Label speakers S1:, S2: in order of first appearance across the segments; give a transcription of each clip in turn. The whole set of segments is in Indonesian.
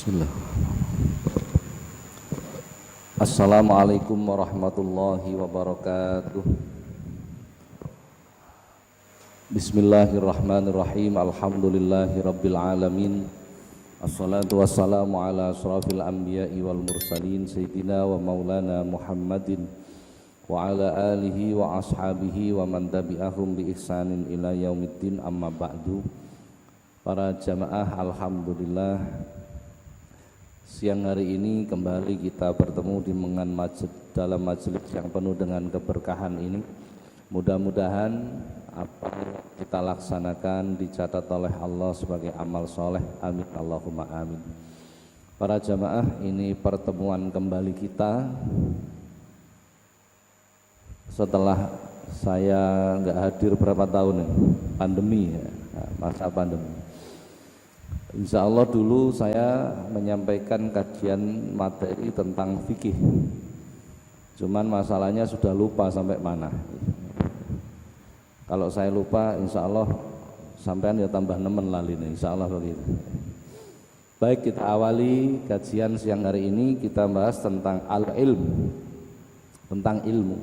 S1: Bismillah. Assalamualaikum warahmatullahi wabarakatuh. Bismillahirrahmanirrahim. Alhamdulillahi rabbil alamin. Assalatu wassalamu ala asrafil anbiya'i wal mursalin sayyidina wa maulana Muhammadin wa ala alihi wa ashabihi wa man tabi'ahum bi ihsanin ila yaumiddin, amma ba'du. Para jamaah, alhamdulillah siang hari ini kembali kita bertemu di dalam majelis yang penuh dengan keberkahan ini. Mudah-mudahan apa yang kita laksanakan dicatat oleh Allah sebagai amal soleh. Amin Allahumma amin. Para jamaah, ini pertemuan kembali kita setelah saya nggak hadir berapa tahun ya, pandemi ya, masa pandemi. Insya Allah dulu saya menyampaikan kajian materi tentang fikih, cuman masalahnya sudah lupa sampai mana. Kalau saya lupa, insya Allah sampean ya tambah nemen lali nih, insya Allah begitu. Baik, kita awali kajian siang hari ini. Kita bahas tentang al-ilm, tentang ilmu.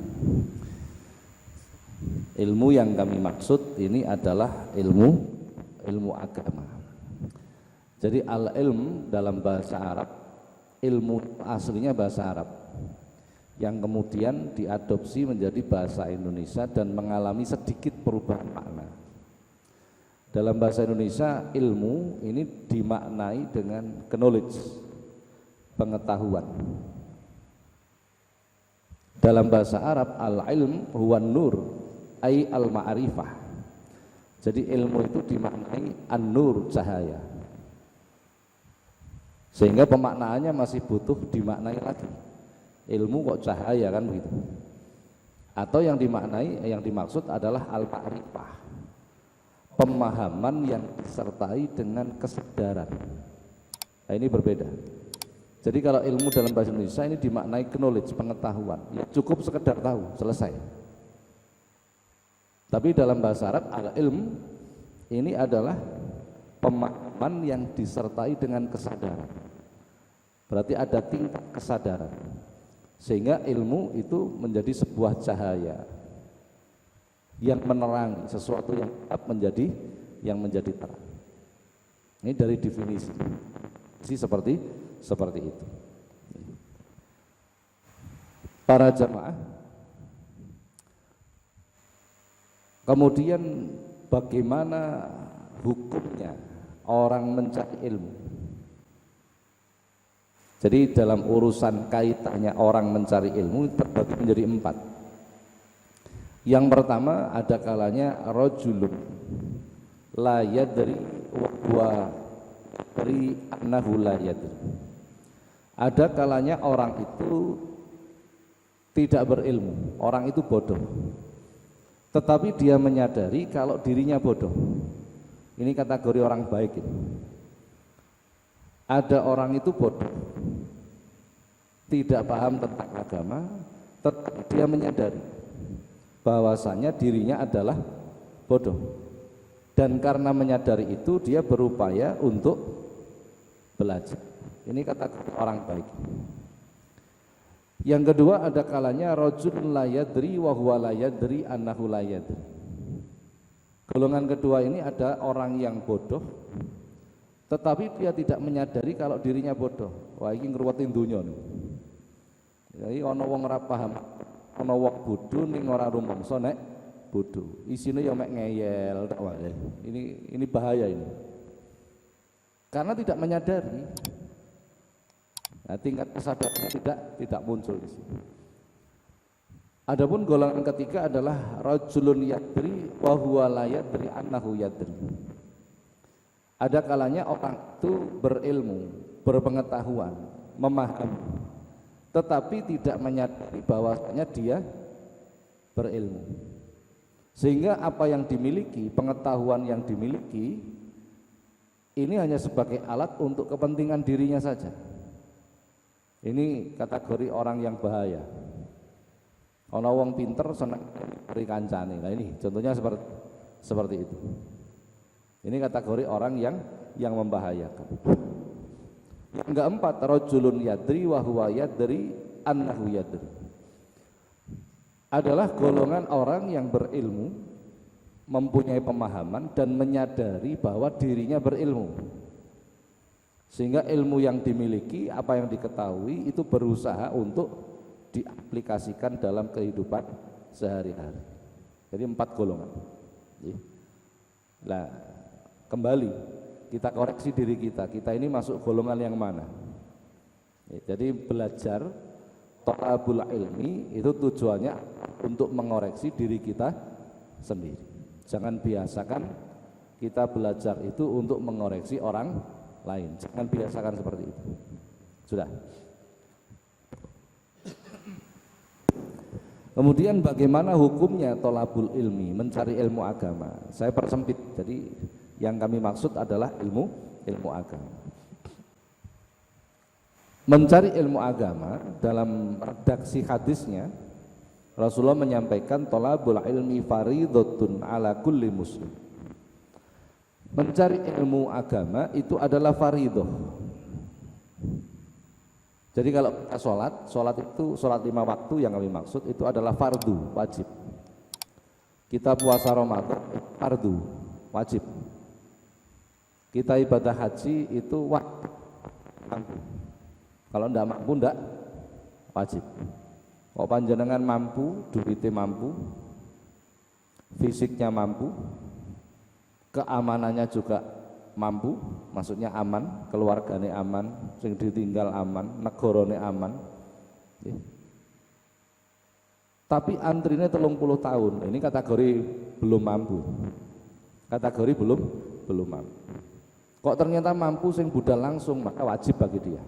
S1: Ilmu yang kami maksud ini adalah ilmu agama. Jadi al-ilm dalam bahasa Arab, ilmu aslinya bahasa Arab yang kemudian diadopsi menjadi bahasa Indonesia dan mengalami sedikit perubahan makna. Dalam bahasa Indonesia, ilmu ini dimaknai dengan knowledge, pengetahuan. Dalam bahasa Arab, al-ilm huwa nur ay al-ma'rifah. Jadi ilmu itu dimaknai an-nur, cahaya. Sehingga pemaknaannya masih butuh dimaknai lagi. Ilmu kok cahaya kan begitu. Atau yang dimaksud adalah al-ma'rifah, pemahaman yang disertai dengan kesadaran. Nah, ini berbeda. Jadi kalau ilmu dalam bahasa Indonesia ini dimaknai knowledge, pengetahuan, ya cukup sekedar tahu, selesai. Tapi dalam bahasa Arab, al-ilm ini adalah pemahaman yang disertai dengan kesadaran. Berarti ada tingkat kesadaran, sehingga ilmu itu menjadi sebuah cahaya yang menerangi sesuatu yang gelap menjadi terang. Ini dari definisi seperti itu. Para jamaah, kemudian bagaimana hukumnya orang mencari ilmu? Jadi dalam urusan kaitannya orang mencari ilmu terbagi menjadi 4. Yang pertama, ada kalanya rajulun la yadri wa huwa yadri annahu la yadri. Ada kalanya orang itu tidak berilmu, orang itu bodoh, tetapi dia menyadari kalau dirinya bodoh. Ini kategori orang baik ini. Ada orang itu bodoh, tidak paham tentang agama, tetapi dia menyadari bahwasanya dirinya adalah bodoh, dan karena menyadari itu dia berupaya untuk belajar. Ini kategori orang baik. Yang kedua, ada kalanya rajulun la yadri wa huwa la yadri annahu la yadri. Golongan kedua ini ada orang yang bodoh tetapi dia tidak menyadari kalau dirinya bodoh. Wah, ini ngruwetin donya nih. Jadi ana wong ora paham, ana wong bodho ning ora rumangsa nek bodho. Isine ya mek ngeyel tok wae. Ini bahaya ini. Karena tidak menyadari. Nah, tingkat kesadarannya tidak muncul di sini. Adapun golongan ketiga adalah rajulun yadri wa huwa la yadri annahu yadri. Ada kalanya orang itu berilmu, berpengetahuan, memahami, tetapi tidak menyadari bahwasanya dia berilmu. Sehingga apa yang dimiliki, pengetahuan yang dimiliki, ini hanya sebagai alat untuk kepentingan dirinya saja. Ini kategori orang yang bahaya. Ana wong pinter seneng beri kancane. Nah, ini contohnya seperti itu. Ini kategori orang yang membahayakan. Yang keempat, rajulun yadri wa huwa yadri annahu yadri. Adalah golongan orang yang berilmu, mempunyai pemahaman dan menyadari bahwa dirinya berilmu. Sehingga ilmu yang dimiliki, apa yang diketahui itu berusaha untuk diaplikasikan dalam kehidupan sehari-hari. Jadi 4 golongan. Nah, kembali kita koreksi diri kita ini masuk golongan yang mana? Jadi belajar thalabul ilmi itu tujuannya untuk mengoreksi diri kita sendiri. Jangan biasakan kita belajar itu untuk mengoreksi orang lain. Jangan biasakan seperti itu. Sudah. Kemudian bagaimana hukumnya thalabul ilmi, mencari ilmu agama? Saya persempit. Jadi yang kami maksud adalah ilmu agama. Mencari ilmu agama dalam redaksi hadisnya Rasulullah menyampaikan thalabul ilmi fardhatun ala kulli muslim. Mencari ilmu agama itu adalah fardhah. Jadi kalau kita sholat itu sholat 5 waktu yang kami maksud itu adalah fardu, wajib. Kita puasa Ramadan, fardu, wajib. Kita ibadah haji itu mampu. Kalau tidak mampu, tidak wajib. Kalau panjenengan mampu, duitnya mampu, fisiknya mampu, keamanannya juga mampu, maksudnya aman, keluarganya aman, sing ditinggal aman, negarane aman. Tapi antrine 30 tahun, ini kategori belum mampu. Kategori belum mampu. Kok ternyata mampu sing budal langsung, maka wajib bagi dia.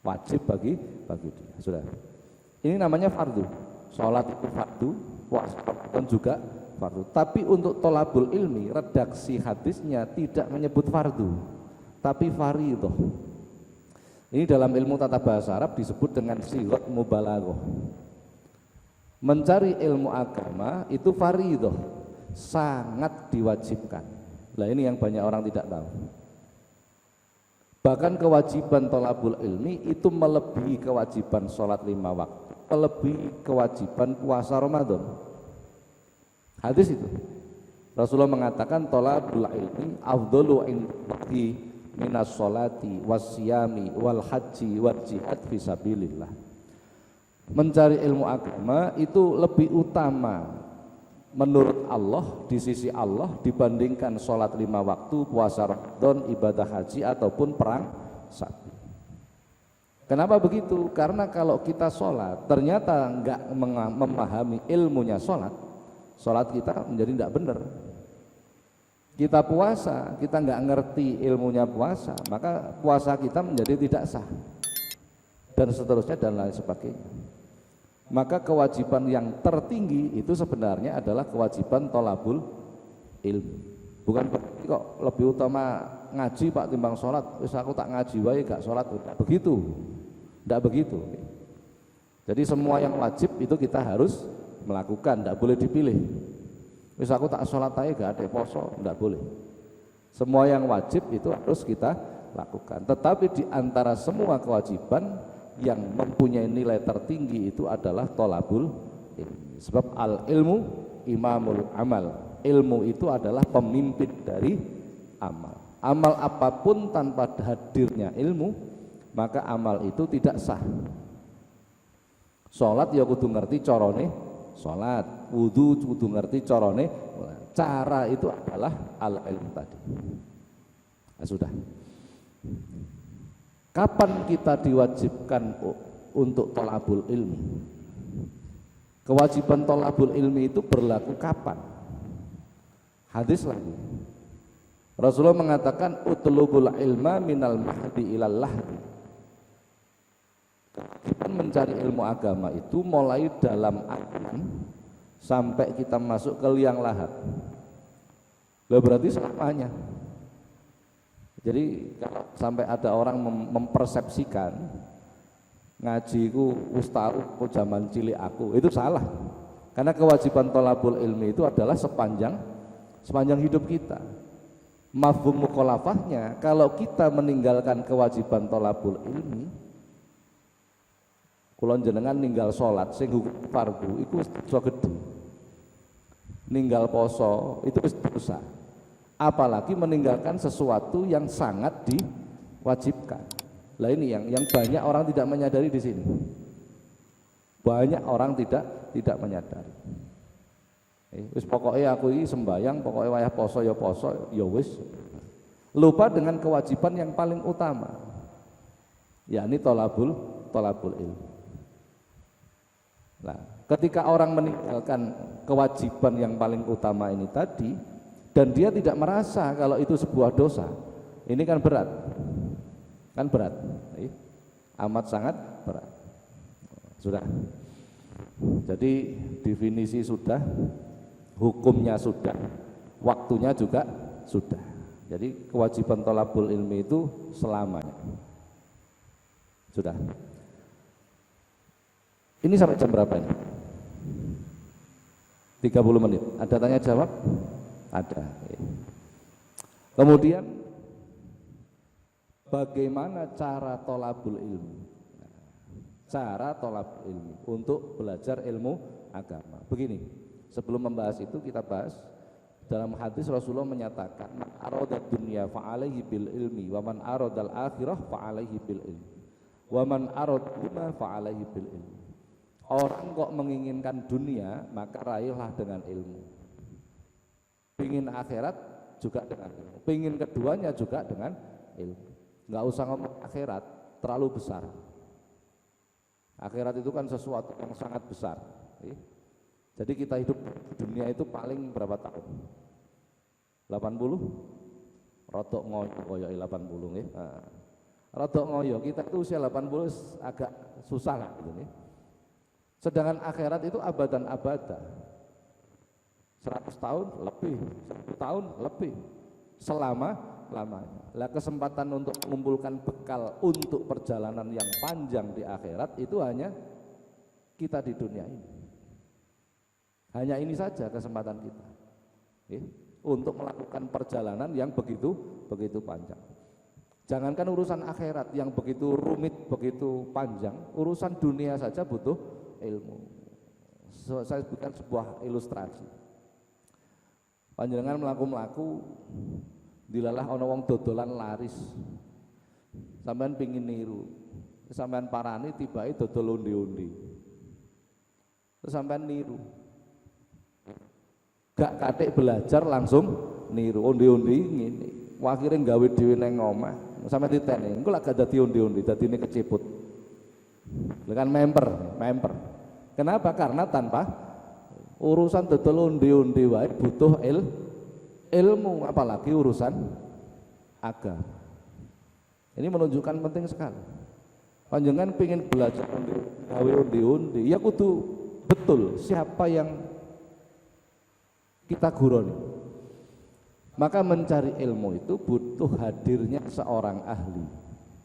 S1: Wajib bagi dia. Sudah. Ini namanya fardu. Salat itu fardu, puasa juga fardu. Tapi untuk thalabul ilmi, redaksi hadisnya tidak menyebut fardu, tapi fardhah. Ini dalam ilmu tata bahasa Arab disebut dengan sighat mubalaghah. Mencari ilmu agama itu fardhah, sangat diwajibkan. Nah ini yang banyak orang tidak tahu. Bahkan kewajiban thalabul ilmi itu melebihi kewajiban sholat 5 waktu, melebihi kewajiban puasa Ramadan. Hadis itu Rasulullah mengatakan thalabul ilmi afdalu indallahi minas sholati wasyami wal haji wal jihad fisabilillah. Mencari ilmu agama itu lebih utama menurut Allah, di sisi Allah dibandingkan sholat 5 waktu, puasa Ramadan, ibadah haji ataupun perang sapi. Kenapa begitu? Karena kalau kita sholat ternyata enggak memahami ilmunya sholat kita menjadi tidak benar. Kita puasa, kita enggak ngerti ilmunya puasa, maka puasa kita menjadi tidak sah, dan seterusnya dan lain sebagainya. Maka kewajiban yang tertinggi itu sebenarnya adalah kewajiban thalabul ilmi. Bukan berarti kok lebih utama ngaji Pak timbang sholat, wis aku tak ngaji wae gak sholat, tidak begitu. Tidak begitu. Jadi semua yang wajib itu kita harus melakukan, tidak boleh dipilih. Wis aku tak sholat aja gak ada poso, tidak boleh. Semua yang wajib itu harus kita lakukan. Tetapi di antara semua kewajiban yang mempunyai nilai tertinggi itu adalah thalabul ilmi. Sebab al ilmu imamul amal. Ilmu itu adalah pemimpin dari amal. Amal apapun tanpa hadirnya ilmu, maka amal itu tidak sah. Salat ya kudu ngerti carane salat, wudu kudu ngerti carane. Cara itu adalah al ilmu tadi. Nah, sudah. Kapan kita diwajibkan untuk thalabul ilmi? Kewajiban thalabul ilmi itu berlaku kapan? Hadis lagi. Rasulullah mengatakan utlubul ilma minal mahdi ilal lahdi. Kewajiban mencari ilmu agama itu mulai dalam adhan sampai kita masuk ke liang lahat. Lah berarti selamanya. Jadi kalau sampai ada orang mempersepsikan ngaji ku wis tau zaman cilik aku, itu salah. Karena kewajiban thalabul ilmi itu adalah sepanjang hidup kita. Mafhum mukhalafahnya, kalau kita meninggalkan kewajiban thalabul ilmi, kula jenengan ninggal salat sing hukum fardu iku wis dosa gedhe. Ninggal poso itu wis dosa. Apalagi meninggalkan sesuatu yang sangat diwajibkan. Lah ini yang banyak orang tidak menyadari di sini. Banyak orang tidak menyadari. Wis pokoknya aku ini sembayang, pokoknya wayah poso ya wis. Lupa dengan kewajiban yang paling utama, yakni thalabul ilmi. Nah, ketika orang meninggalkan kewajiban yang paling utama ini tadi, dan dia tidak merasa kalau itu sebuah dosa, ini kan berat, amat sangat berat. Sudah. Jadi definisi sudah, hukumnya sudah, waktunya juga sudah. Jadi kewajiban thalabul ilmi itu selamanya. Sudah. Ini sampai jam berapa ini? 30 menit. Ada tanya jawab? Ada. Kemudian bagaimana cara thalabul ilmi? Cara thalabul ilmi untuk belajar ilmu agama. Begini, sebelum membahas itu kita bahas dalam hadis Rasulullah menyatakan man arada dunya fa alaihi bil ilmi wa man aradal akhirah fa alaihi bil ilmi wa man araduma fa alaihi bil ilmi. Orang kok menginginkan dunia maka raihlah dengan ilmu. Pengin akhirat juga dengan ilmu. Pengin keduanya juga dengan ilmu. Enggak usah ngomong akhirat terlalu besar. Akhirat itu kan sesuatu yang sangat besar. Jadi kita hidup di dunia itu paling berapa tahun? 80? Rodok ngoyo koyo 80 nggih. Rodok ngoyo, kita itu usia 80 agak susah lah gitu nih. Sedangkan akhirat itu abadan abada. 100 tahun lebih, 1 tahun lebih. Selama-lamanya. Lah kesempatan untuk mengumpulkan bekal untuk perjalanan yang panjang di akhirat itu hanya kita di dunia ini. Hanya ini saja kesempatan kita. Untuk melakukan perjalanan yang begitu panjang. Jangankan urusan akhirat yang begitu rumit, begitu panjang, urusan dunia saja butuh ilmu. Saya bukan sebuah ilustrasi. Panjenengan melaku dilalah ana wong dodolan laris. Sampean pengin niru. Sampean parani tibae dodol undi-undi. Terus sampean niru. Gak katik belajar langsung niru undi-undi ngene. Akhire gawe dhewe nang omah. Sampeyan diteni, engko lak gak dadi undi-undi, dadine keceput. Lha kan member. Kenapa? Karena tanpa urusan dodol undi-undi wae butuh ilmu, apalagi urusan agama. Ini menunjukkan penting sekali. Panjenengan pengen belajar gawe undi-undi, ya kudu betul siapa yang kita guruni. Maka mencari ilmu itu butuh hadirnya seorang ahli.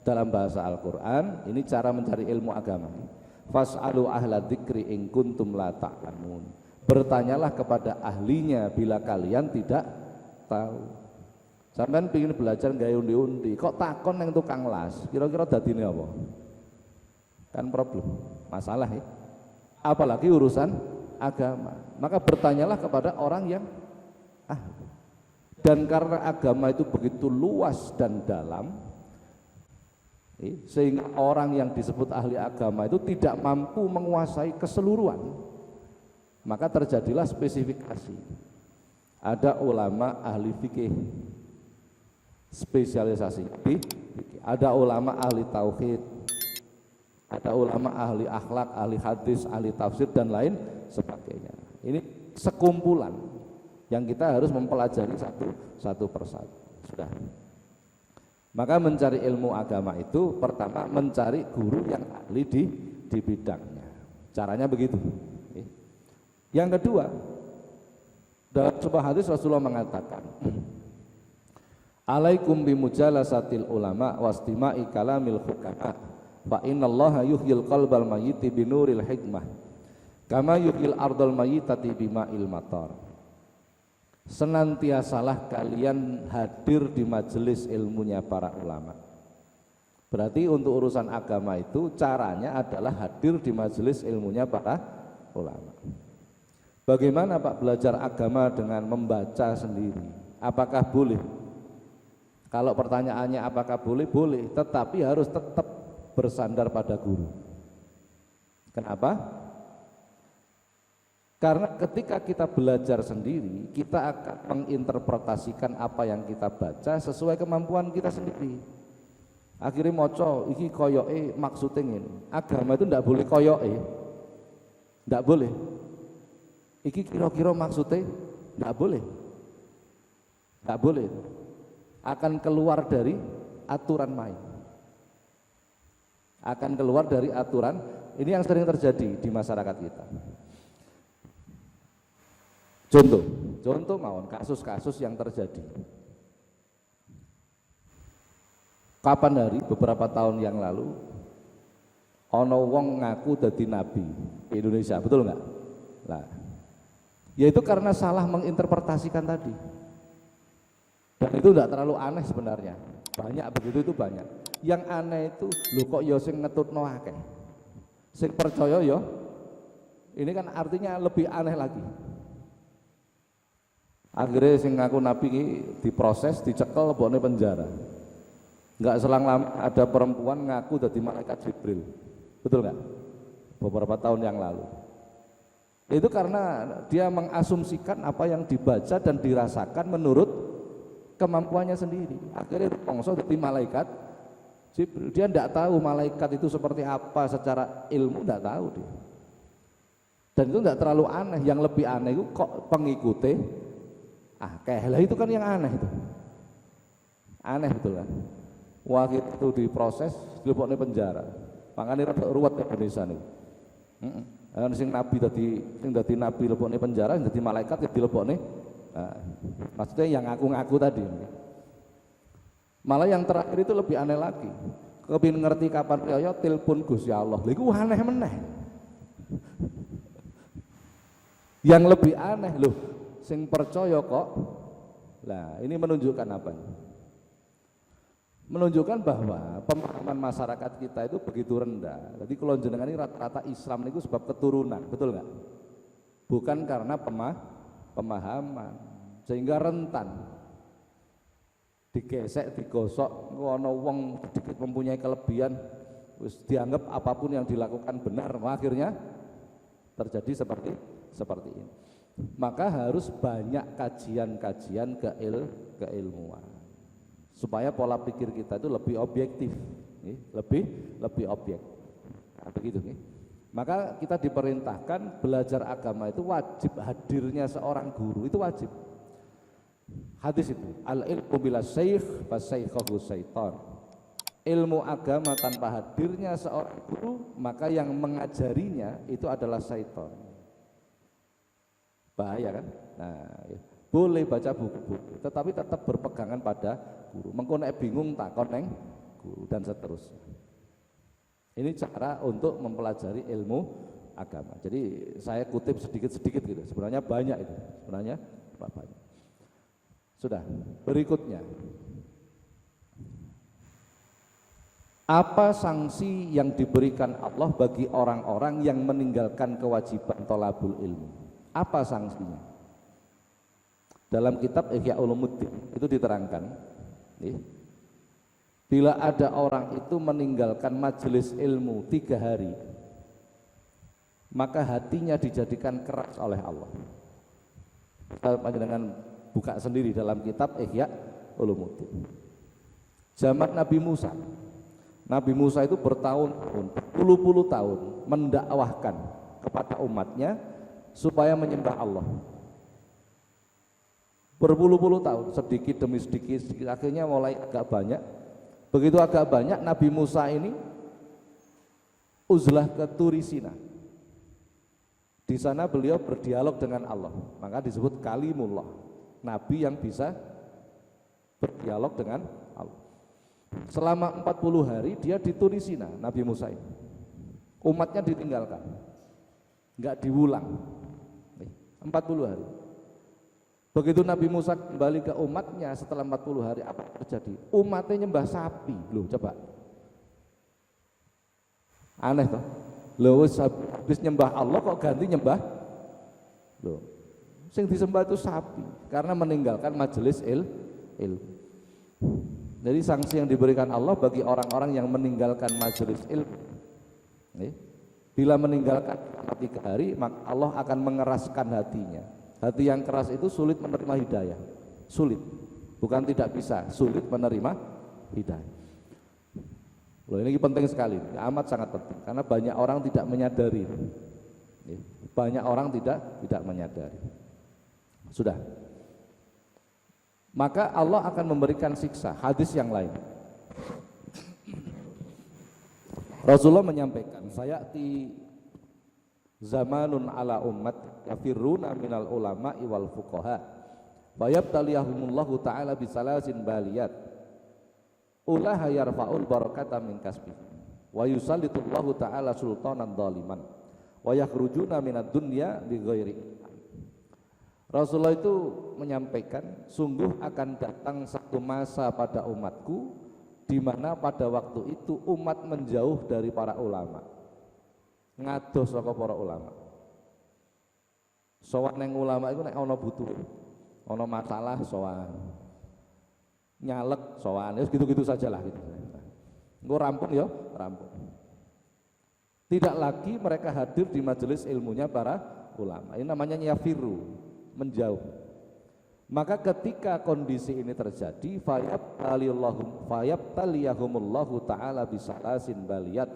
S1: Dalam bahasa Al-Qur'an, ini cara mencari ilmu agama. Fas'alu ahla dzikri in kuntum la ta'lamun. Bertanyalah kepada ahlinya bila kalian tidak tahu. Sampeyan pengin belajar gawe undi-undi, kok takon nang tukang las, kira-kira dadine apa? Kan problem, masalah ya. Apalagi urusan agama. Maka bertanyalah kepada orang yang ahli. Dan karena agama itu begitu luas dan dalam, sehingga orang yang disebut ahli agama itu tidak mampu menguasai keseluruhan, maka terjadilah spesifikasi. Ada ulama ahli fikih, spesialisasi fikih, ada ulama ahli tauhid, ada ulama ahli akhlak, ahli hadis, ahli tafsir dan lain sebagainya. Ini sekumpulan yang kita harus mempelajari satu persatu. Sudah. Maka mencari ilmu agama itu pertama mencari guru yang ahli di bidangnya. Caranya begitu. Yang kedua, dalam sebuah hadis Rasulullah mengatakan, alaikum bimujalasatil ulama wastima'i kalamil hukama fa innallaha yuhyil qalbal mayyiti binuril hikmah kama yuhyil ardal mayyitati bima'il matar. senantiasalah kalian hadir di majelis ilmunya para ulama. Berarti untuk urusan agama itu caranya adalah hadir di majelis ilmunya para ulama. Bagaimana Pak belajar agama dengan membaca sendiri? Apakah boleh? Kalau pertanyaannya apakah boleh? Boleh, tetapi harus tetap bersandar pada guru. Kenapa? Karena ketika kita belajar sendiri, kita akan menginterpretasikan apa yang kita baca sesuai kemampuan kita sendiri. Akhirnya moco, iki koyoke maksudnya ini. Agama itu tidak boleh koyoke, tidak boleh. Iki kira-kira maksudnya tidak boleh, tidak boleh. Akan keluar dari aturan main, akan keluar dari aturan. Ini yang sering terjadi di masyarakat kita. Contoh mawon kasus-kasus yang terjadi. Kapan hari beberapa tahun yang lalu ono wong ngaku dadi nabi di Indonesia, betul nggak? Nah, yaitu karena salah menginterpretasikan tadi. Dan itu tidak terlalu aneh sebenarnya. Banyak begitu itu banyak. Yang aneh itu lho kok ya sing ngetutno akeh. Sing percaya ya. Ini kan artinya lebih aneh lagi. Akhirnya sing ngaku nabi ini diproses, dicekel lebokne penjara. Enggak selang lama ada perempuan ngaku dari malaikat Jibril, betul nggak? Beberapa tahun yang lalu. Itu karena dia mengasumsikan apa yang dibaca dan dirasakan menurut kemampuannya sendiri. Akhirnya bangsa dari malaikat Jibril. Dia tidak tahu malaikat itu seperti apa secara ilmu, tidak tahu dia. Dan itu tidak terlalu aneh. Yang lebih aneh itu kok pengikutnya kehlah itu kan yang aneh itu. Aneh betul kan? Waktu itu diproses, dilebokne penjara. Makanya rada ruwet Indonesia nih. Sing nabi dadi nabi lebokne penjara, sing dadi malaikat ya dilebokne. Maksudnya yang ngaku-ngaku tadi. Malah yang terakhir itu lebih aneh lagi. Kepin ngerti kapan raya telepon Gusti Allah. Lha iku aneh meneh. Yang lebih aneh loh, sing percaya kok. Lah, ini menunjukkan apa? Menunjukkan bahwa pemahaman masyarakat kita itu begitu rendah. Jadi kalau jenengan ini rata-rata Islam itu sebab keturunan, betul nggak? Bukan karena pemahaman, sehingga rentan digesek, digosok, ngono wong sedikit mempunyai kelebihan, terus dianggap apapun yang dilakukan benar, akhirnya terjadi seperti ini. Maka harus banyak kajian-kajian keilmuan supaya pola pikir kita itu lebih objektif, lebih objektif. Nah, begitu nih. Maka kita diperintahkan belajar agama itu wajib hadirnya seorang guru, itu wajib. Hadis itu, al-ilmu bila syekh fasyekhahu syaitan. Ilmu agama tanpa hadirnya seorang guru, maka yang mengajarinya itu adalah syaitan. Bahaya kan? Nah, boleh baca buku-buku, tetapi tetap berpegangan pada guru. Mengko nek bingung takon neng guru dan seterusnya. Ini cara untuk mempelajari ilmu agama. Jadi saya kutip sedikit-sedikit gitu. Sebenarnya banyak itu. Sebenarnya banyak. Sudah, berikutnya. Apa sanksi yang diberikan Allah bagi orang-orang yang meninggalkan kewajiban thalabul ilmi? Apa sanksinya? Dalam kitab Ihya Ulumuddin itu diterangkan, bila ada orang itu meninggalkan majelis ilmu 3 hari, maka hatinya dijadikan keras oleh Allah. Panjenengan buka sendiri dalam kitab Ihya Ulumuddin. Zaman Nabi Musa itu bertahun-tahun, berpuluh-puluh tahun mendakwahkan kepada umatnya supaya menyembah Allah. Berpuluh-puluh tahun, sedikit demi sedikit, akhirnya mulai agak banyak. Begitu agak banyak, Nabi Musa ini uzlah ke Turisina. Di sana beliau berdialog dengan Allah, maka disebut kalimullah, nabi yang bisa berdialog dengan Allah. Selama 40 hari dia di Turisina, Nabi Musa ini. Umatnya ditinggalkan, enggak diulang. 40 hari. Begitu Nabi Musa kembali ke umatnya setelah 40 hari, apa terjadi? Umatnya nyembah sapi. Loh, coba. Aneh toh. Loh, habis nyembah Allah kok ganti nyembah? Loh, sing disembah itu sapi karena meninggalkan majelis ilmu. Jadi sanksi yang diberikan Allah bagi orang-orang yang meninggalkan majelis ilmu. Bila meninggalkan 3 hari, maka Allah akan mengeraskan hatinya. Hati yang keras itu sulit menerima hidayah, sulit, bukan tidak bisa, sulit menerima hidayah. Loh, ini penting sekali, amat sangat penting, karena banyak orang tidak menyadari, banyak orang tidak menyadari. Sudah, maka Allah akan memberikan siksa. Hadis yang lain, Rasulullah menyampaikan, sayati zamanun ala ummat yafirruna minal ulama'i wal fuqaha fayabtaliyahumullahu ta'ala bisalasin baliyat ulaha yarfa'ul barakata min kasbi wa yusallitullahu ta'ala sultanan dhaliman wa yakhrujuna minad dunya bighairi. Rasulullah itu menyampaikan, sungguh akan datang satu masa pada umatku di mana pada waktu itu umat menjauh dari para ulama, ngados saka para ulama. Sowan neng ulama itu nek ana butuh, ana masalah sowan, nyalek sowan, ya gitu-gitu sajalah gitu. Engko rampung ya, rampung. Tidak lagi mereka hadir di majelis ilmunya para ulama. Ini namanya nyafiru, menjauh. Maka ketika kondisi ini terjadi, fayabtaliyahumullahu ta'ala bisalasin baliyat,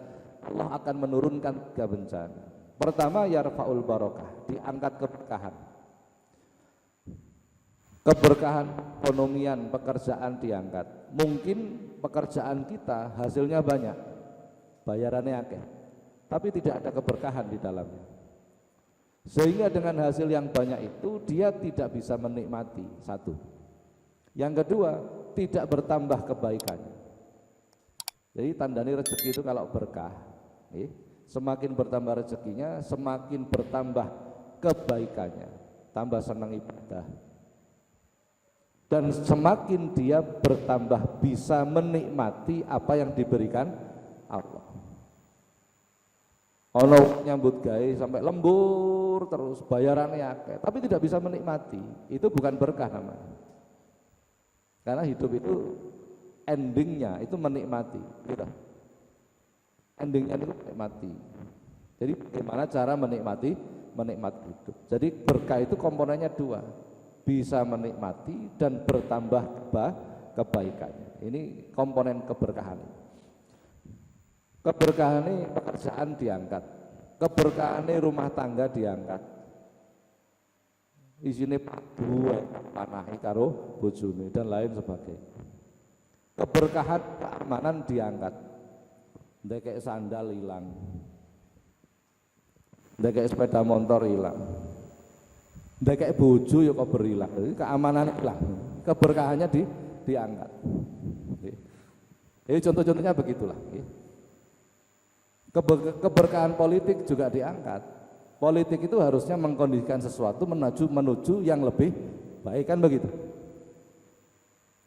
S1: Allah akan menurunkan 3 bencana. Pertama, yarfa'ul barakah, diangkat keberkahan. Keberkahan ekonomian, pekerjaan diangkat. Mungkin pekerjaan kita hasilnya banyak, bayarannya akeh, tapi tidak ada keberkahan di dalamnya. Sehingga dengan hasil yang banyak itu dia tidak bisa menikmati. Satu. Yang kedua, tidak bertambah kebaikannya. Jadi tandanya rezeki itu kalau berkah, semakin bertambah rezekinya, semakin bertambah kebaikannya, tambah senang ibadah, dan semakin dia bertambah bisa menikmati apa yang diberikan Allah. Ono nyambut gawe sampai lembur terus, bayarannya akeh, tapi tidak bisa menikmati, itu bukan berkah namanya. Karena hidup itu endingnya itu menikmati, gitu. Endingnya itu menikmati. Jadi bagaimana cara menikmati hidup. Jadi berkah itu komponennya 2, bisa menikmati dan bertambah kebaikannya. Ini komponen keberkahan. Keberkahan ini pekerjaan diangkat, keberkahan ini rumah tangga diangkat. Isine padu panahi karo bojone dan lain sebagainya. Keberkahan keamanan diangkat. Ndekek sandal hilang, ndekek sepeda motor hilang, ndekek bojo ya kok berilang. Jadi keamanan hilang, keberkahannya diangkat. Jadi contoh-contohnya begitulah. Keberkahan politik juga diangkat. Politik itu harusnya mengkondisikan sesuatu menuju yang lebih baik, kan begitu.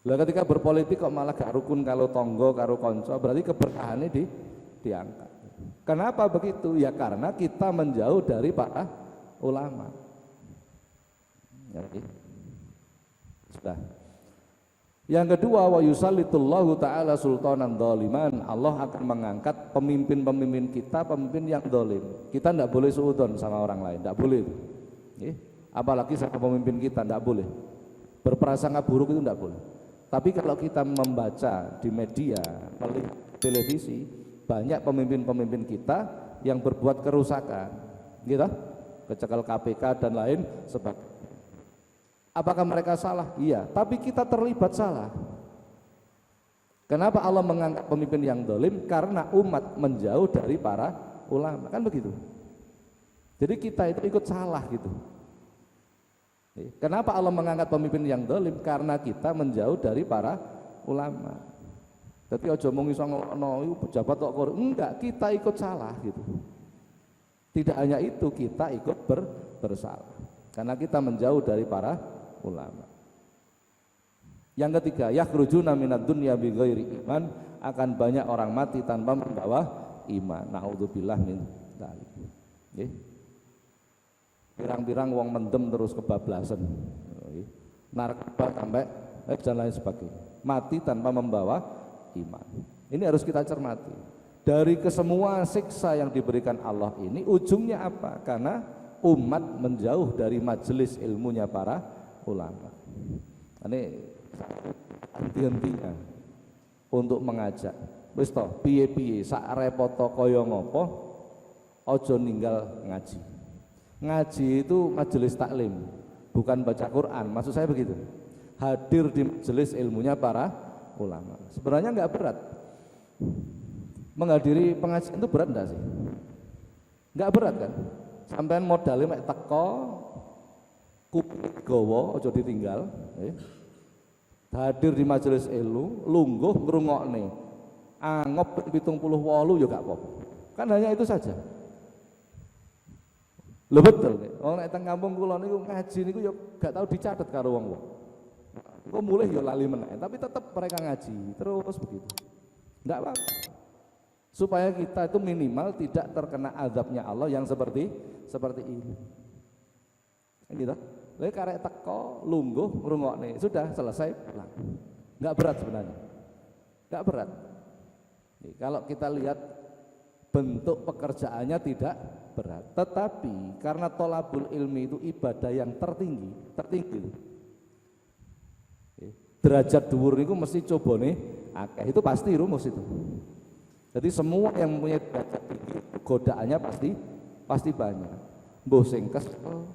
S1: Lah ketika berpolitik kok malah gak rukun kalau tonggo karo konco, berarti keberkahannya diangkat. Kenapa begitu? Ya karena kita menjauh dari para ulama. Sudah. Yang kedua, wa yusallitullahu ta'ala sultanan dzaliman, Allah akan mengangkat pemimpin-pemimpin kita, pemimpin yang zalim. Kita tidak boleh suudzon sama orang lain, tidak boleh. Apalagi sama pemimpin kita, tidak boleh. Berprasangka buruk itu tidak boleh. Tapi kalau kita membaca di media, melihat televisi, banyak pemimpin-pemimpin kita yang berbuat kerusakan, gitu, kecekel KPK dan lain sebagainya. Apakah mereka salah? Iya, tapi kita terlibat salah. Kenapa Allah mengangkat pemimpin yang zalim? Karena umat menjauh dari para ulama, kan begitu. Jadi kita itu ikut salah gitu. Kenapa Allah mengangkat pemimpin yang zalim? Karena kita menjauh dari para ulama. Tapi ojo mung iso ngono pejabat kok enggak, kita ikut salah gitu. Tidak hanya itu, kita ikut bersalah. Karena kita menjauh dari para ulama. Yang ketiga, yakhrujuna minad dunya bighairi iman, akan banyak orang mati tanpa membawa iman. Naudzubillah min dzalik. Nggih. Pirang-pirang wong mendem terus kebablasan. Narkoba sampai dan lain sebagainya. Mati tanpa membawa iman. Ini harus kita cermati. Dari kesemua siksa yang diberikan Allah ini ujungnya apa? Karena umat menjauh dari majelis ilmunya para ulama. Ini henti-hentinya untuk mengajak. Wis to, piye-piye sak repoto kaya ngopo aja ninggal ngaji. Ngaji itu majelis taklim, bukan baca Quran. Maksud saya begitu. Hadir di majelis ilmunya para ulama. Sebenarnya enggak berat. Menghadiri pengajian itu berat enggak sih? Enggak berat kan? Sampean modalnya mek teko kuping gawa aja ditinggal, hadir di majelis ilmu, lungguh ngrungokne. Angop 78 ya gak apa-apa. Kan hanya itu saja. Lho betul, wong nek teng kampung kula niku ngaji niku ya gak tahu dicatet karo wong-wong. Kok mulih ya lali meneh, tapi tetap mereka ngaji terus begitu. Enggak apa-apa. Supaya kita itu minimal tidak terkena azabnya Allah yang seperti ini. Gitu. Lalu karek teko, lungguh, ngrungokne, sudah selesai pulang. Enggak berat sebenarnya. Enggak berat. Nih, kalau kita lihat bentuk pekerjaannya tidak berat, tetapi karena tolabul ilmi itu ibadah yang tertinggi. Derajat dhuwur niku mesti cobane akeh, itu pasti rumus itu. Jadi semua yang mempunyai derajat tinggi godaannya pasti banyak. Mbuh sing kesel,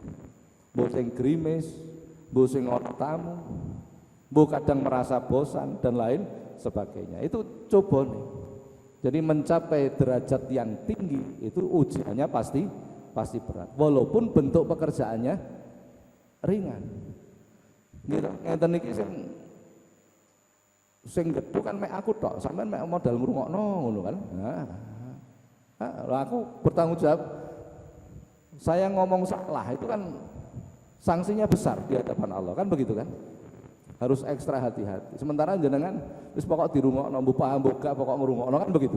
S1: mbuh sing grimis, mbuh sing ana tamu, mbuh kadang merasa bosan dan lain sebagainya. Itu cobane. Jadi mencapai derajat yang tinggi itu ujiannya pasti berat. Walaupun bentuk pekerjaannya ringan. Gitu. Ngeten iki sing gedhe kan mek aku tok, sampean mek modal ngrungokno ngono kan. Nah, aku bertanggung jawab. Saya ngomong salah itu kan sanksinya besar di hadapan Allah, kan begitu kan? Harus ekstra hati-hati. Sementara jenengan wis pokok dirungokno, mbuh paham gak pokok ngrungokno kan begitu.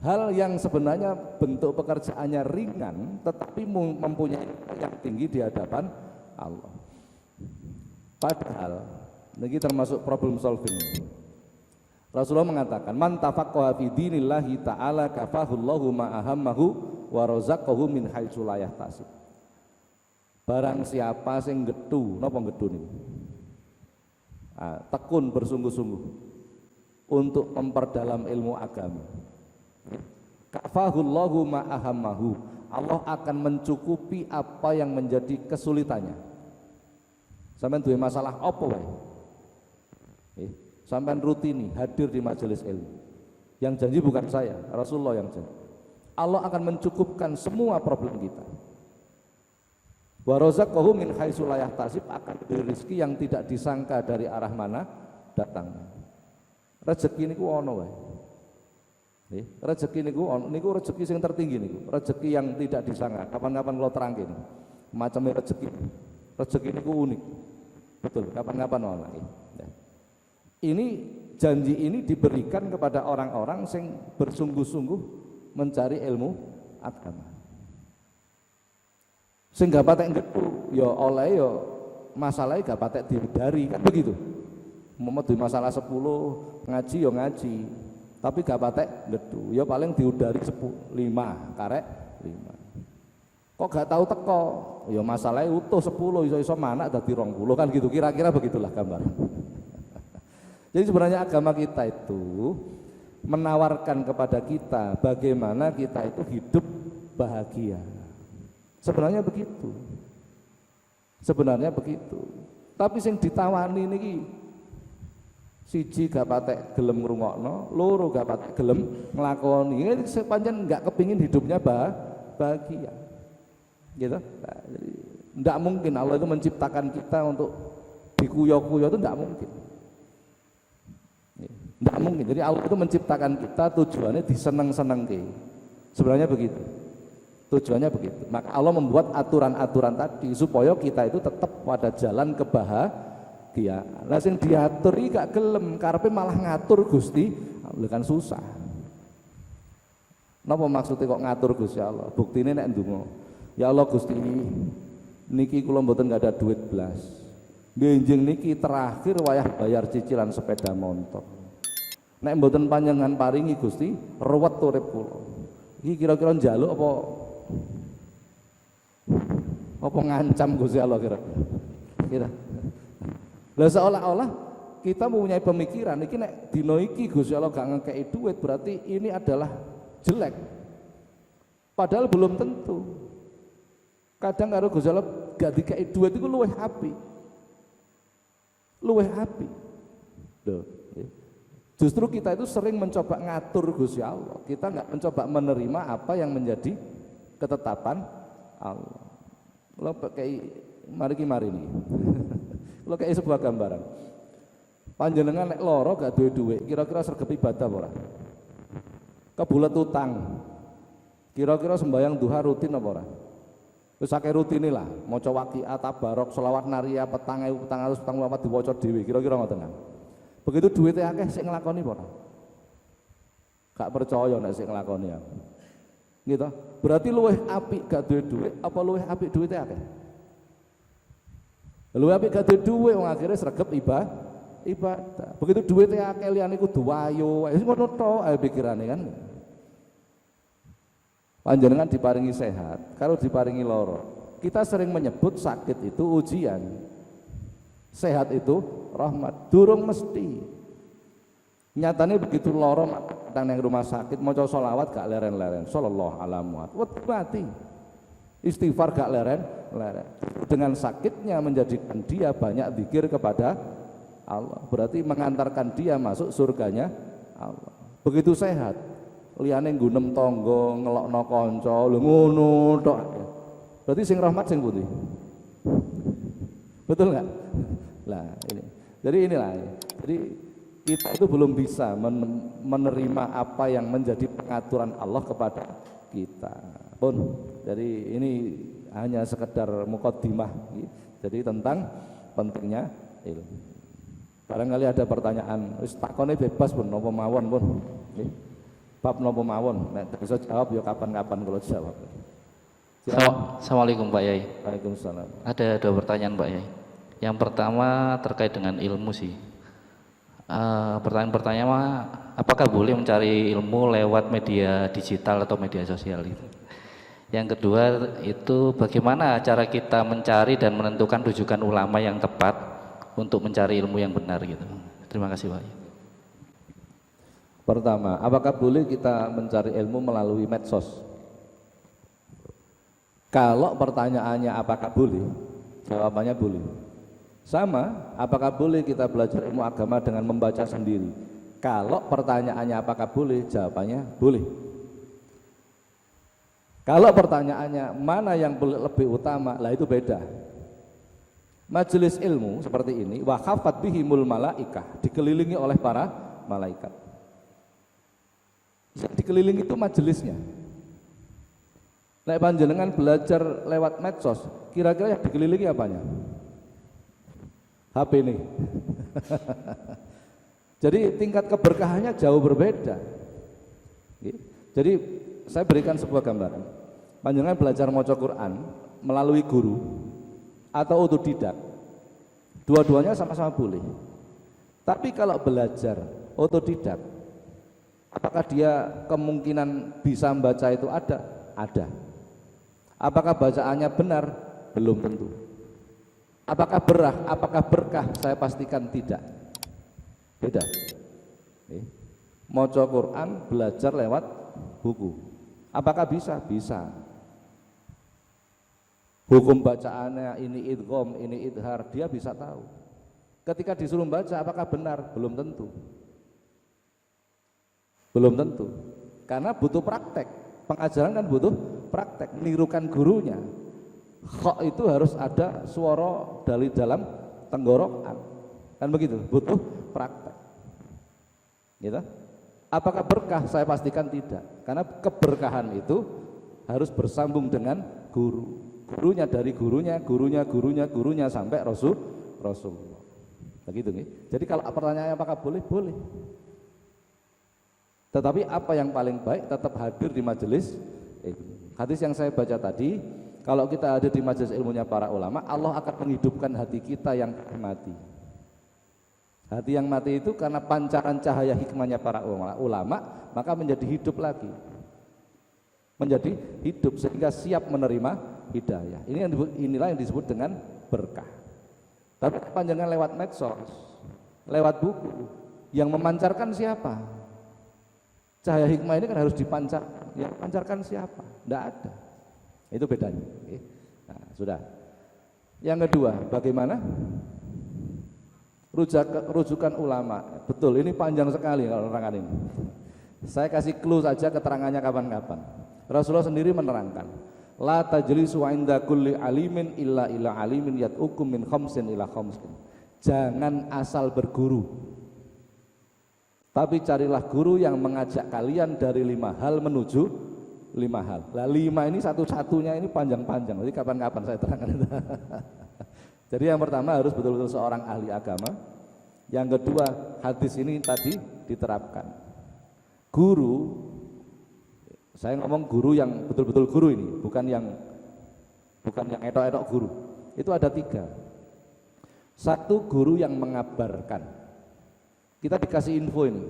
S1: Hal yang sebenarnya bentuk pekerjaannya ringan tetapi mempunyai yang tinggi di hadapan Allah. Padahal ini termasuk problem solving. Rasulullah mengatakan, "Man tafaqqaha fi dinillahi ta'ala kafahullahu ma ahammahu wa razaqahu min haitsu la yahtasib." Barang siapa sing gedhu, napa gedhu niku? Tekun bersungguh-sungguh untuk memperdalam ilmu agama. Kafahullahu ma ahammahu. Allah akan mencukupi apa yang menjadi kesulitannya. Sampeyan duwe masalah apa wae? Sampeyan rutini hadir di majelis ilmu. Yang janji bukan saya, Rasulullah yang janji. Allah akan mencukupkan semua problem kita. Wa razaqahu min haitsu la yahtasib, akan diberi rezeki yang tidak disangka dari arah mana datangnya. Rezeki niku ono wae. Nggih, rezeki niku rezeki sing tertinggi niku, rezeki yang tidak disangka. Kapan-kapan kula terangke niku. Macame rezeki. Rezeki niku unik. Betul, kapan-kapan ono nggih. Ini janji ini diberikan kepada orang-orang yang bersungguh-sungguh mencari ilmu agama. Sehingga patek gedhu ya oleh ya masalahnya gak patek dihindari kan begitu. Umpama duwe masalah 10 ngaji ya ngaji, tapi gak patek gedhu ya paling diudari 5 karek 5. Kok gak tahu teko ya masalahnya utuh 10 iso-iso manak dadi 20 kan gitu, kira-kira begitulah gambar. Jadi sebenarnya agama kita itu menawarkan kepada kita bagaimana kita itu hidup bahagia. Sebenarnya begitu. Tapi sing ditawani niki siji gak patek gelem ngrungokno, loro gak patek gelem nglakoni. Ini sepanjang enggak kepingin hidupnya bahagia. Gitu. Nah, jadi enggak mungkin Allah itu menciptakan kita untuk dikuyo-kuyo, itu enggak mungkin. Enggak mungkin. Jadi Allah itu menciptakan kita tujuannya diseneng-senengke. Sebenarnya begitu. Tujuannya begitu. Maka Allah membuat aturan-aturan tadi supaya kita itu tetap pada jalan kebahagiaan. Lah sing diatur iki gak gelem, karepe malah ngatur Gusti, lha kan susah. Napa maksudnya kok ngatur Gusti Allah? Buktine nek ndonga, ya Allah Gusti niki kula mboten gak ada duit blas. Benjing niki terakhir wayah bayar cicilan sepeda motor. Nek mboten panjenengan paringi Gusti, ruwet urip kula. Iki kira-kira njaluk apa ngancam Gusti Allah kira. Lah seolah-olah kita mempunyai pemikiran iki nek dina iki Gusti Allah gak ngekeki duit berarti ini adalah jelek. Padahal belum tentu. Kadang karo Gusti Allah gak dikeki duit iku luwih apik. Luwih apik. Loh, justru kita itu sering mencoba ngatur Gusti Allah. Kita nggak mencoba menerima apa yang menjadi ketetapan Allah. Kalau pakai mari ini, kalau kayak sebuah gambaran. Panjenengan nek loro gak duwe duit, kira-kira sregep ibadah apa ora? Kebulet utang. Kira-kira sembahyang duha rutin apa ora? Wis akeh rutine lah, maca waqiah, tabarok, selawat naria, petang 1444 diwaca dhewe, kira-kira ngoten kan. Begitu duitnya akeh sik nglakoni apa ora? Gak percaya nek sik nglakoni ya. Gitu. Berarti luwih apik gak duwe duit apa luwih apik duitnya akeh? Luwih apik gak duwe duit wong akhire sregep ibadah. Begitu duitnya akeh liyane kudu wayo, wis ngono tok ae pikirane kan. Panjenengan diparingi sehat, kalau diparingi loro. Kita sering menyebut sakit itu ujian. Sehat itu rahmat, durung mesti. Nyatanya begitu loro datang yang rumah sakit maca sholawat gak leren-leren, sallallahu alaihi wasallam mati. Istighfar gak leren-leren. Dengan sakitnya menjadikan dia banyak zikir kepada Allah. Berarti mengantarkan dia masuk surganya Allah. Begitu sehat, liyane nggunem tangga, ngelokno kanca, lho ngono tok. Berarti sing rahmat sing pundi? Betul enggak? Lah ini. Jadi inilah. Jadi kita itu belum bisa menerima apa yang menjadi pengaturan Allah kepada kita. Pun jadi ini hanya sekedar mukaddimah. Jadi tentang pentingnya ilmu. Barangkali ada pertanyaan, wis takone bebas pun napa mawon pun. Nggih. Bab napa mawon, nek bisa jawab ya kapan-kapan kalau jawab.
S2: Assalamualaikum Pak Yai.
S1: Waalaikumsalam.
S2: Ada 2 pertanyaan Pak Yai. Yang pertama terkait dengan ilmu sih. Pertanyaan pertama, apakah boleh mencari ilmu lewat media digital atau media sosial itu? Yang kedua itu bagaimana cara kita mencari dan menentukan rujukan ulama yang tepat untuk mencari ilmu yang benar gitu. Terima kasih Pak.
S1: Pertama, apakah boleh kita mencari ilmu melalui medsos? Kalau pertanyaannya apakah boleh, jawabannya boleh. Sama, apakah boleh kita belajar ilmu agama dengan membaca sendiri? Kalau pertanyaannya apakah boleh, jawabannya boleh. Kalau pertanyaannya mana yang lebih utama, lah itu beda. Majelis ilmu seperti ini, wa khafat bihimul malaikah, dikelilingi oleh para malaikat. Yang dikelilingi itu majelisnya. Nek panjenengan belajar lewat medsos, kira-kira yang dikelilingi apanya? HP ini. Jadi tingkat keberkahannya jauh berbeda. Jadi saya berikan sebuah gambaran. Panjenengan belajar maca Quran melalui guru atau otodidak. Dua-duanya sama-sama boleh. Tapi kalau belajar otodidak, apakah dia kemungkinan bisa membaca itu ada? Ada. Apakah bacaannya benar? Belum tentu. Apakah berkah? Saya pastikan tidak. Beda. Maca Quran belajar lewat buku. Apakah bisa? Bisa. Hukum bacaannya ini idgham, ini idhar, dia bisa tahu. Ketika disuruh baca apakah benar? Belum tentu. Belum tentu. Karena butuh praktek. Pengajaran kan butuh praktek, nirukan gurunya. Kok itu harus ada suara dari dalam tenggorokan, kan begitu, butuh praktek. Gitu. Apakah berkah? Saya pastikan tidak, karena keberkahan itu harus bersambung dengan guru. Gurunya dari gurunya sampai Rasulullah. Begitu nih. Jadi kalau pertanyaannya apakah boleh? Boleh. Tetapi apa yang paling baik tetap hadir di majelis ilmu. Hadis yang saya baca tadi, kalau kita ada di majelis ilmunya para ulama, Allah akan menghidupkan hati kita yang mati. Hati yang mati itu karena pancaran cahaya hikmahnya para ulama, maka menjadi hidup lagi. Menjadi hidup sehingga siap menerima hidayah. Inilah yang disebut dengan berkah. Tapi panjangan lewat medsos, lewat buku, yang memancarkan siapa? Cahaya hikmah ini kan harus dipancarkan. Yang pancarkan siapa? Tidak ada. Itu bedanya. Nah, sudah. Yang kedua, bagaimana? Rujukan ulama. Betul, ini panjang sekali kalau nerangan ini. Saya kasih clue saja keterangannya kapan-kapan. Rasulullah sendiri menerangkan, la tajlisu 'inda kulli alimin illa ila alimin yat'ukum min khamsin ila khamsin. Jangan asal berguru, tapi carilah guru yang mengajak kalian dari 5 hal menuju 5 hal. Lah 5 ini satu-satunya ini panjang-panjang. Jadi kapan-kapan saya terangkan itu. Jadi yang pertama harus betul-betul seorang ahli agama. Yang kedua, hadis ini tadi diterapkan. Guru, saya ngomong guru yang betul-betul guru ini, bukan yang etok-etok guru. Itu ada 3. Satu, guru yang mengabarkan. Kita dikasih info ini,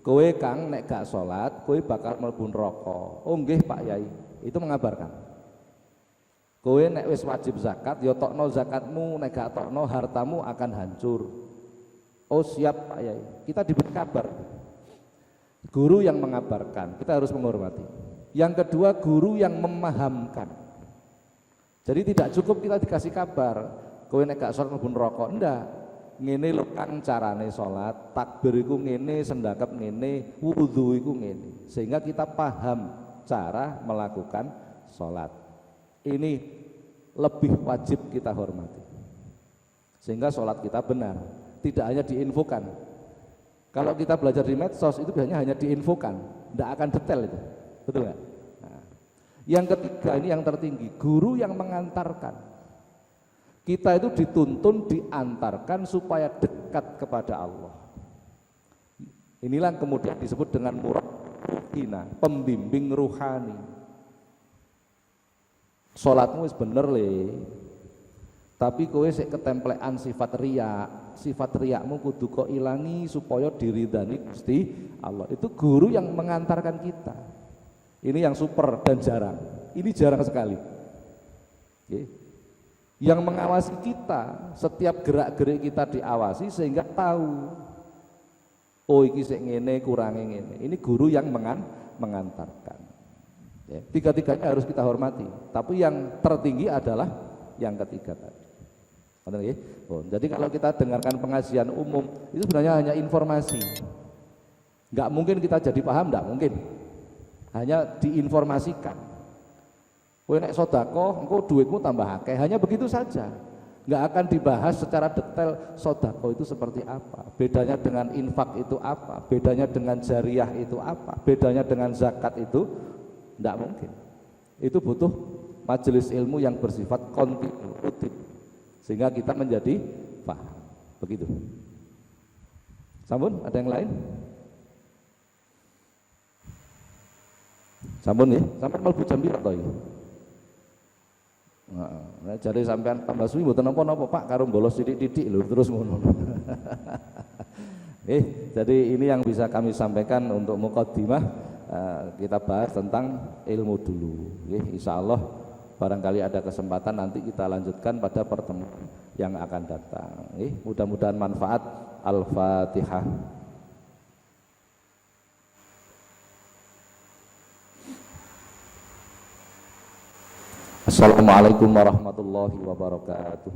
S1: kowe Kang nek gak sholat, kowe bakal mlebu neraka. Oh nggih Pak Yai, itu mengabarkan. Kowe nek wis wajib zakat, ya tokno zakatmu, nek gak tokno hartamu akan hancur. Oh siap Pak Yai, kita diberi kabar. Guru yang mengabarkan, kita harus menghormati. Yang kedua, guru yang memahamkan. Jadi tidak cukup kita dikasih kabar, kowe nek gak sholat mlebu neraka. Ndak. Ngene lho Kang carane sholat, takbir iku ngene, sendakep ngene, wudu iku ngene. Sehingga kita paham cara melakukan sholat. Ini lebih wajib kita hormati. Sehingga sholat kita benar, tidak hanya diinfokan. Kalau kita belajar di medsos itu biasanya hanya diinfokan, tidak akan detail itu, betul nggak? Nah, yang ketiga ini yang tertinggi, guru yang mengantarkan. Kita itu dituntun diantarkan supaya dekat kepada Allah. Inilah yang kemudian disebut dengan murabbina, pembimbing ruhani. Sholatmu wis bener le, tapi kowe sik ketemplekan sifat riakmu kudu kok ilangi supaya diridani Gusti Allah. Itu guru yang mengantarkan kita. Ini yang super dan jarang. Ini jarang sekali. Yang mengawasi kita, setiap gerak-gerik kita diawasi sehingga tahu, oh iki sik ngene kurange ngene. Ini guru yang mengantarkan. Tiga-tiganya harus kita hormati. Tapi yang tertinggi adalah yang ketiga tadi. Jadi kalau kita dengarkan pengajian umum itu sebenarnya hanya informasi. Nggak mungkin kita jadi paham, nggak mungkin. Hanya diinformasikan. Kowe nek sedekah, engko duitmu tambah akeh. Hanya begitu saja. Nggak akan dibahas secara detail sedekah itu seperti apa. Bedanya dengan infak itu apa? Bedanya dengan jariyah itu apa? Bedanya dengan zakat itu nggak mungkin. Itu butuh majelis ilmu yang bersifat kontinuitif. Sehingga kita menjadi paham. Begitu. Sampun, ada yang lain? Sampun ya, sampai mlebu jam piro to iki? Nah, jadi sampean tambah suwi mboten napa-napa Pak, karo bolos titik-titik lho terus ngono. Jadi ini yang bisa kami sampaikan untuk muqaddimah. Kita bahas tentang ilmu dulu. Insyaallah barangkali ada kesempatan nanti kita lanjutkan pada pertemuan yang akan datang. Mudah-mudahan manfaat. Al-Fatihah. Assalamualaikum warahmatullahi wabarakatuh.